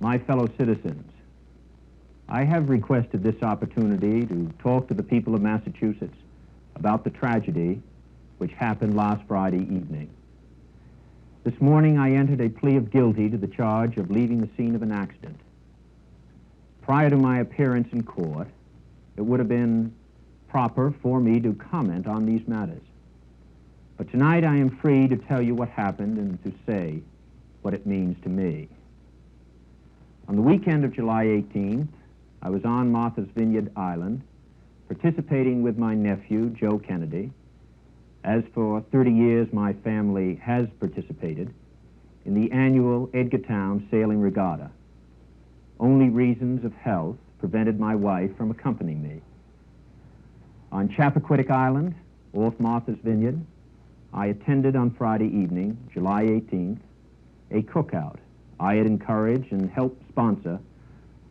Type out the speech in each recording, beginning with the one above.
my fellow citizens, I have requested this opportunity to talk to the people of Massachusetts about the tragedy which happened last Friday evening. This morning I entered a plea of guilty to the charge of leaving the scene of an accident. Prior to my appearance in court, it would have been proper for me to comment on these matters. But tonight I am free to tell you what happened and to say what it means to me. On the weekend of July 18th, I was on Martha's Vineyard Island, participating with my nephew, Joe Kennedy, as for 30 years my family has participated, in the annual Edgartown Sailing Regatta. Only reasons of health prevented my wife from accompanying me. On Chappaquiddick Island, off Martha's Vineyard, I attended on Friday evening, July 18th, a cookout I had encouraged and helped sponsor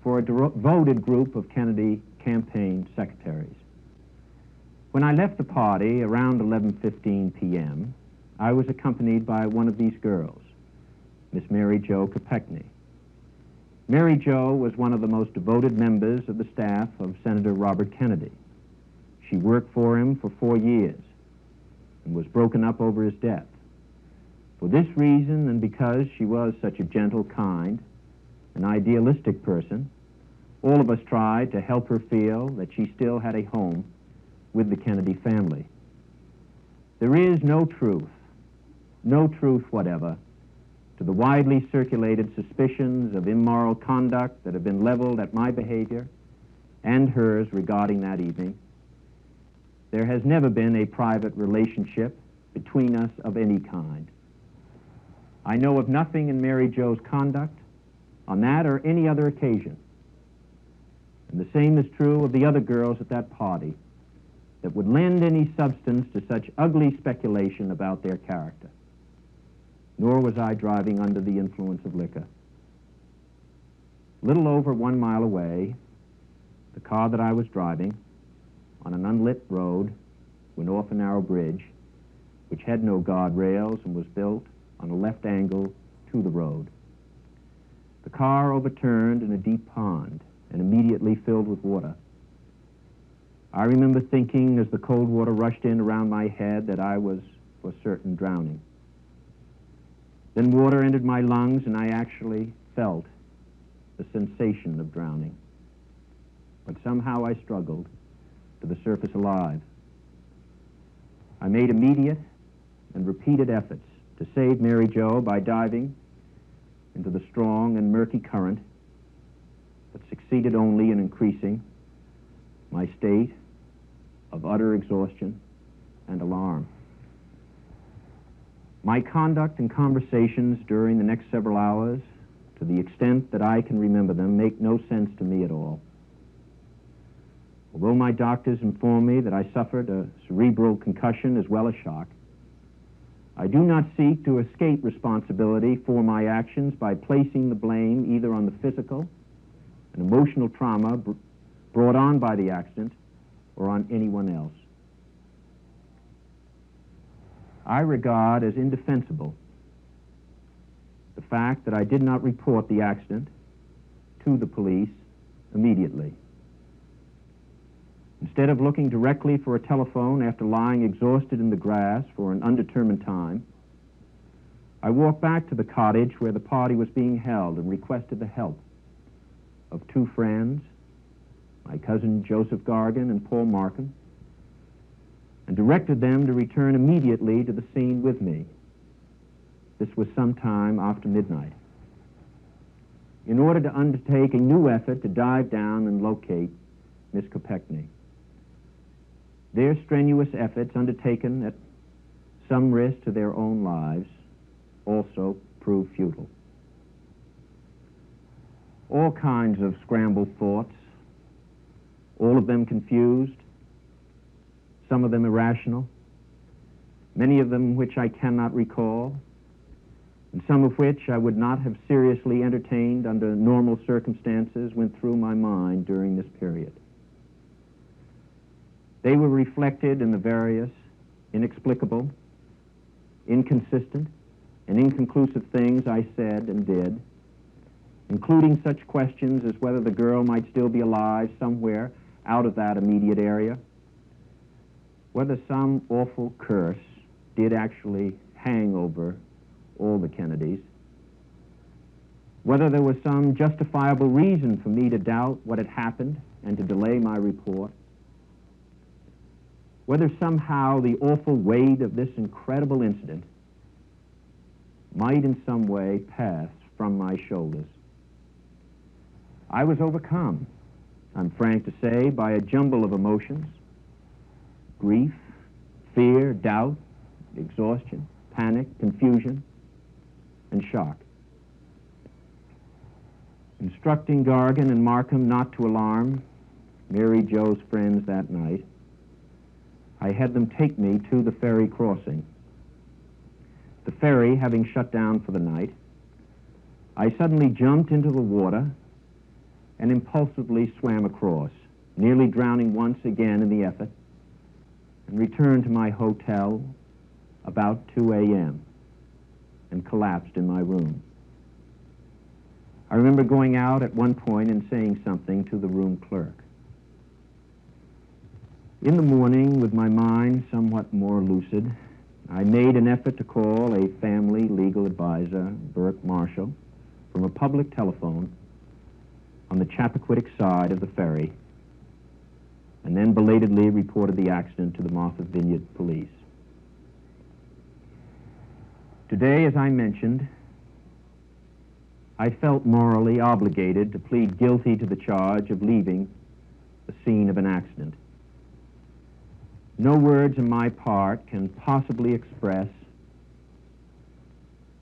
for a devoted group of Kennedy campaign secretaries. When I left the party around 11:15 p.m., I was accompanied by one of these girls, Miss Mary Jo Kopechne. Mary Jo was one of the most devoted members of the staff of Senator Robert Kennedy. She worked for him for 4 years and was broken up over his death. For this reason, and because she was such a gentle, kind, and idealistic person, all of us tried to help her feel that she still had a home with the Kennedy family. There is no truth whatever, to the widely circulated suspicions of immoral conduct that have been leveled at my behavior and hers regarding that evening. There has never been a private relationship between us of any kind. I know of nothing in Mary Jo's conduct on that or any other occasion. And the same is true of the other girls at that party that would lend any substance to such ugly speculation about their character. Nor was I driving under the influence of liquor. Little over 1 mile away, the car that I was driving, on an unlit road, went off a narrow bridge, which had no guardrails and was built on a left angle to the road. The car overturned in a deep pond and immediately filled with water. I remember thinking as the cold water rushed in around my head that I was for certain drowning. Then water entered my lungs and I actually felt the sensation of drowning. But somehow I struggled to the surface alive. I made immediate and repeated efforts to save Mary Jo by diving into the strong and murky current, but succeeded only in increasing my state of utter exhaustion and alarm. My conduct and conversations during the next several hours, to the extent that I can remember them, make no sense to me at all. Although my doctors informed me that I suffered a cerebral concussion as well as shock, I do not seek to escape responsibility for my actions by placing the blame either on the physical and emotional trauma brought on by the accident or on anyone else. I regard as indefensible the fact that I did not report the accident to the police immediately. Instead of looking directly for a telephone after lying exhausted in the grass for an undetermined time, I walked back to the cottage where the party was being held and requested the help of 2 friends, my cousin Joseph Gargan and Paul Markham, and directed them to return immediately to the scene with me. This was sometime after midnight, in order to undertake a new effort to dive down and locate Miss Kopechne. Their strenuous efforts, undertaken at some risk to their own lives, also proved futile. All kinds of scrambled thoughts, all of them confused, some of them irrational, many of them which I cannot recall, and some of which I would not have seriously entertained under normal circumstances, went through my mind during this period. They were reflected in the various inexplicable, inconsistent, and inconclusive things I said and did, including such questions as whether the girl might still be alive somewhere out of that immediate area, whether some awful curse did actually hang over all the Kennedys, whether there was some justifiable reason for me to doubt what had happened and to delay my report, whether somehow the awful weight of this incredible incident might in some way pass from my shoulders. I was overcome, I'm frank to say, by a jumble of emotions: grief, fear, doubt, exhaustion, panic, confusion, and shock. Instructing Gargan and Markham not to alarm Mary Jo's friends that night, I had them take me to the ferry crossing. The ferry having shut down for the night, I suddenly jumped into the water and impulsively swam across, nearly drowning once again in the effort, and returned to my hotel about 2 a.m. and collapsed in my room. I remember going out at one point and saying something to the room clerk. In the morning, with my mind somewhat more lucid, I made an effort to call a family legal advisor, Burke Marshall, from a public telephone on the Chappaquiddick side of the ferry, and then belatedly reported the accident to the Martha Vineyard police. Today, as I mentioned, I felt morally obligated to plead guilty to the charge of leaving the scene of an accident. No words on my part can possibly express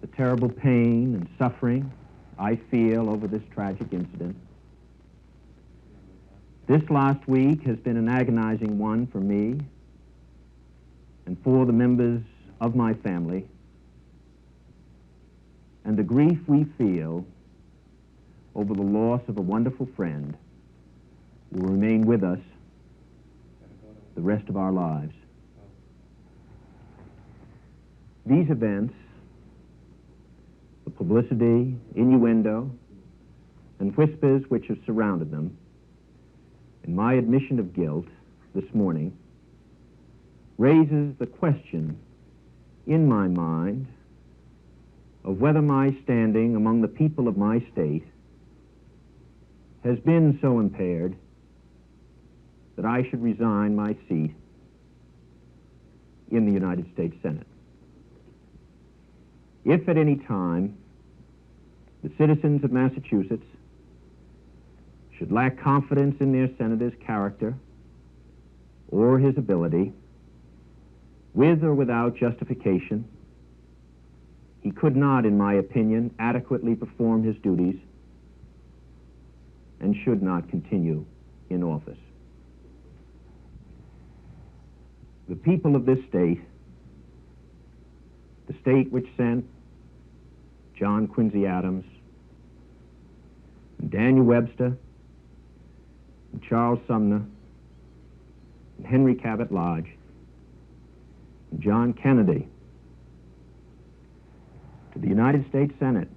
the terrible pain and suffering I feel over this tragic incident. This last week has been an agonizing one for me and for the members of my family, and the grief we feel over the loss of a wonderful friend will remain with us the rest of our lives. These events, the publicity, innuendo, and whispers which have surrounded them, and my admission of guilt this morning, raises the question in my mind of whether my standing among the people of my state has been so impaired that I should resign my seat in the United States Senate. If at any time the citizens of Massachusetts should lack confidence in their senator's character or his ability, with or without justification, he could not, in my opinion, adequately perform his duties and should not continue in office. The people of this state, the state which sent John Quincy Adams, and Daniel Webster, and Charles Sumner, and Henry Cabot Lodge, and John Kennedy, to the United States Senate,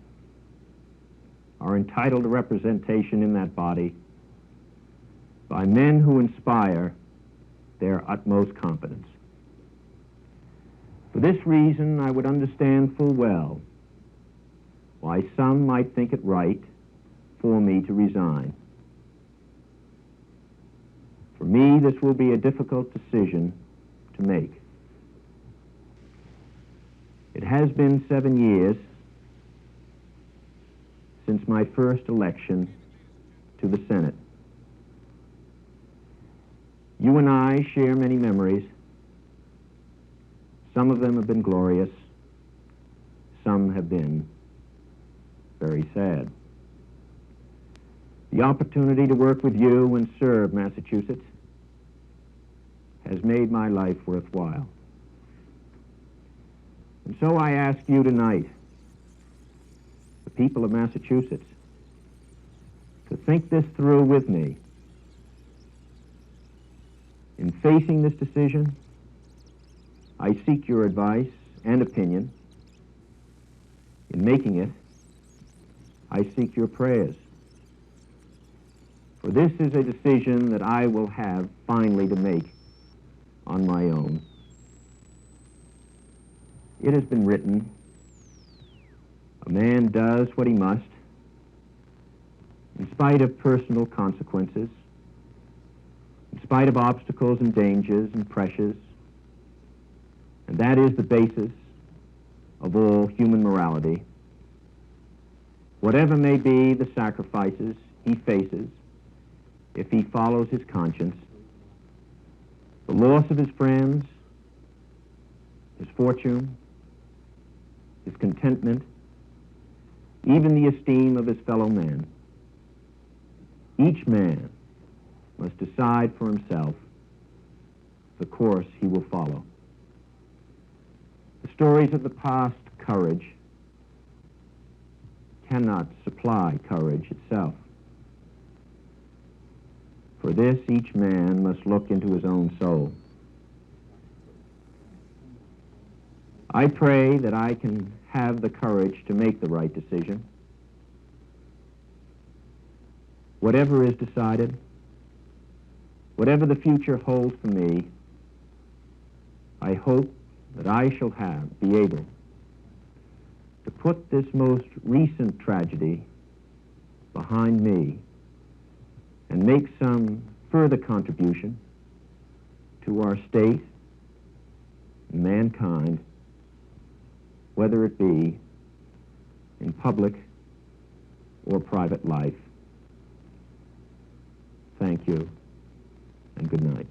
are entitled to representation in that body by men who inspire their utmost competence. For this reason, I would understand full well why some might think it right for me to resign. For me, this will be a difficult decision to make. It has been 7 years since my first election to the Senate. You and I share many memories. Some of them have been glorious. Some have been very sad. The opportunity to work with you and serve Massachusetts has made my life worthwhile. And so I ask you tonight, the people of Massachusetts, to think this through with me. In facing this decision, I seek your advice and opinion. In making it, I seek your prayers. For this is a decision that I will have finally to make on my own. It has been written, a man does what he must, in spite of personal consequences, in spite of obstacles and dangers and pressures, and that is the basis of all human morality. Whatever may be the sacrifices he faces if he follows his conscience, the loss of his friends, his fortune, his contentment, even the esteem of his fellow men, each man must decide for himself the course he will follow. The stories of the past courage cannot supply courage itself. For this, each man must look into his own soul. I pray that I can have the courage to make the right decision. Whatever is decided, whatever the future holds for me, I hope that I shall be able to put this most recent tragedy behind me and make some further contribution to our state, mankind, whether it be in public or private life. Thank you, and good night.